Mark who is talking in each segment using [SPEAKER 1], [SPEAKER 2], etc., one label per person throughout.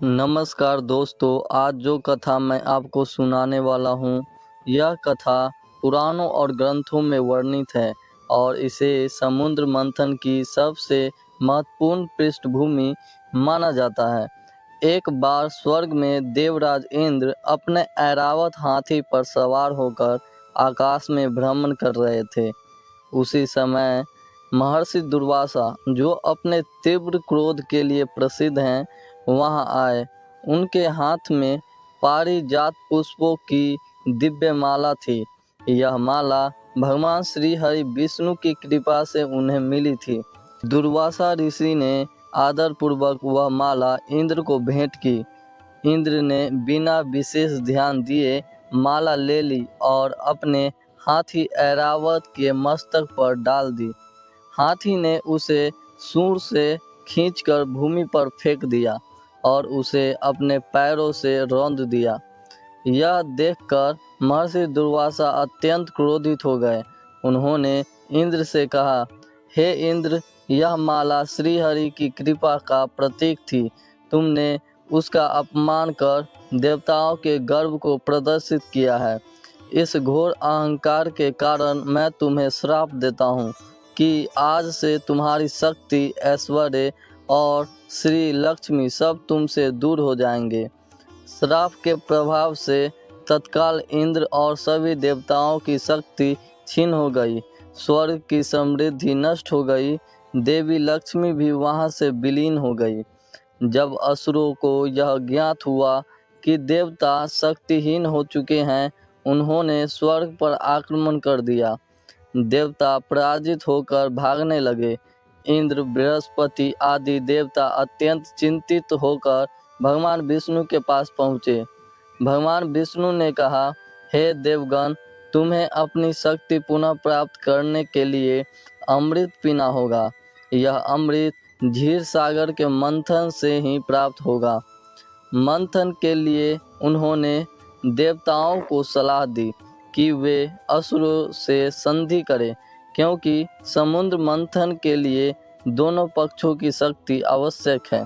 [SPEAKER 1] नमस्कार दोस्तों, आज जो कथा मैं आपको सुनाने वाला हूँ, यह कथा पुराणों और ग्रंथों में वर्णित है और इसे समुद्र मंथन की सबसे महत्वपूर्ण पृष्ठभूमि माना जाता है। एक बार स्वर्ग में देवराज इंद्र अपने ऐरावत हाथी पर सवार होकर आकाश में भ्रमण कर रहे थे। उसी समय महर्षि दुर्वासा, जो अपने तीव्र क्रोध के लिए प्रसिद्ध हैं, वहां आए। उनके हाथ में पारिजात पुष्पों की दिव्य माला थी। यह माला भगवान श्री हरि विष्णु की कृपा से उन्हें मिली थी। दुर्वासा ऋषि ने आदरपूर्वक वह माला इंद्र को भेंट की। इंद्र ने बिना विशेष ध्यान दिए माला ले ली और अपने हाथी ऐरावत के मस्तक पर डाल दी। हाथी ने उसे सूंड से खींचकर भूमि पर फेंक दिया और उसे अपने पैरों से रौंद दिया। यह देखकर महर्षि दुर्वासा अत्यंत क्रोधित हो गए। उन्होंने इंद्र से कहा, हे इंद्र, यह माला श्रीहरि की कृपा का प्रतीक थी। तुमने उसका अपमान कर देवताओं के गर्व को प्रदर्शित किया है। इस घोर अहंकार के कारण मैं तुम्हें श्राप देता हूँ कि आज से तुम्हारी शक्ति, ऐश्वर्य और श्री लक्ष्मी सब तुमसे दूर हो जाएंगे। श्राप के प्रभाव से तत्काल इंद्र और सभी देवताओं की शक्ति छीन हो गई। स्वर्ग की समृद्धि नष्ट हो गई। देवी लक्ष्मी भी वहां से विलीन हो गई। जब असुरों को यह ज्ञात हुआ कि देवता शक्तिहीन हो चुके हैं, उन्होंने स्वर्ग पर आक्रमण कर दिया। देवता पराजित होकर भागने लगे। इंद्र, बृहस्पति आदि देवता अत्यंत चिंतित होकर भगवान विष्णु के पास पहुँचे। भगवान विष्णु ने कहा, हे देवगण, तुम्हें अपनी शक्ति पुनः प्राप्त करने के लिए अमृत पीना होगा। यह अमृत क्षीर सागर के मंथन से ही प्राप्त होगा। मंथन के लिए उन्होंने देवताओं को सलाह दी कि वे असुरों से संधि करें, क्योंकि समुद्र मंथन के लिए दोनों पक्षों की शक्ति आवश्यक है।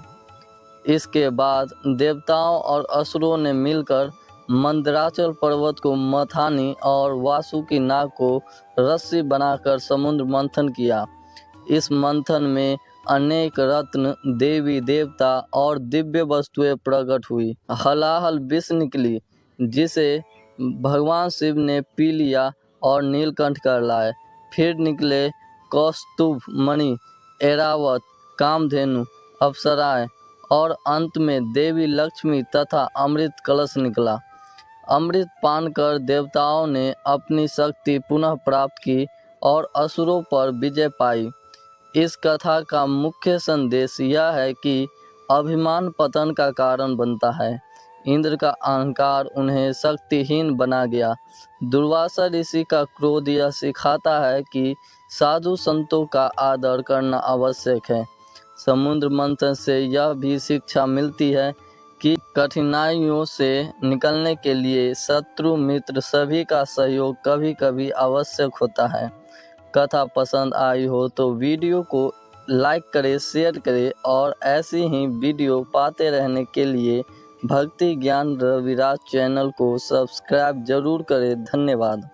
[SPEAKER 1] इसके बाद देवताओं और असुरों ने मिलकर मंदराचल पर्वत को मथानी और वासुकी नाग को रस्सी बनाकर समुद्र मंथन किया। इस मंथन में अनेक रत्न, देवी देवता और दिव्य वस्तुएं प्रकट हुई। हलाहल विष निकली, जिसे भगवान शिव ने पी लिया और नीलकंठ कर लाए। फिर निकले कौस्तुभ मणि, ऐरावत, कामधेनु, अप्सराएं और अंत में देवी लक्ष्मी तथा अमृत कलश निकला। अमृत पान कर देवताओं ने अपनी शक्ति पुनः प्राप्त की और असुरों पर विजय पाई। इस कथा का मुख्य संदेश यह है कि अभिमान पतन का कारण बनता है। इंद्र का अहंकार उन्हें शक्तिहीन बना गया। दुर्वासा ऋषि का क्रोध यह सिखाता है कि साधु संतों का आदर करना आवश्यक है। समुद्र मंथन से यह भी शिक्षा मिलती है कि कठिनाइयों से निकलने के लिए शत्रु मित्र सभी का सहयोग कभी कभी आवश्यक होता है। कथा पसंद आई हो तो वीडियो को लाइक करें, शेयर करें और ऐसी ही वीडियो पाते रहने के लिए भक्ति ज्ञान रविराज चैनल को सब्सक्राइब जरूर करें। धन्यवाद।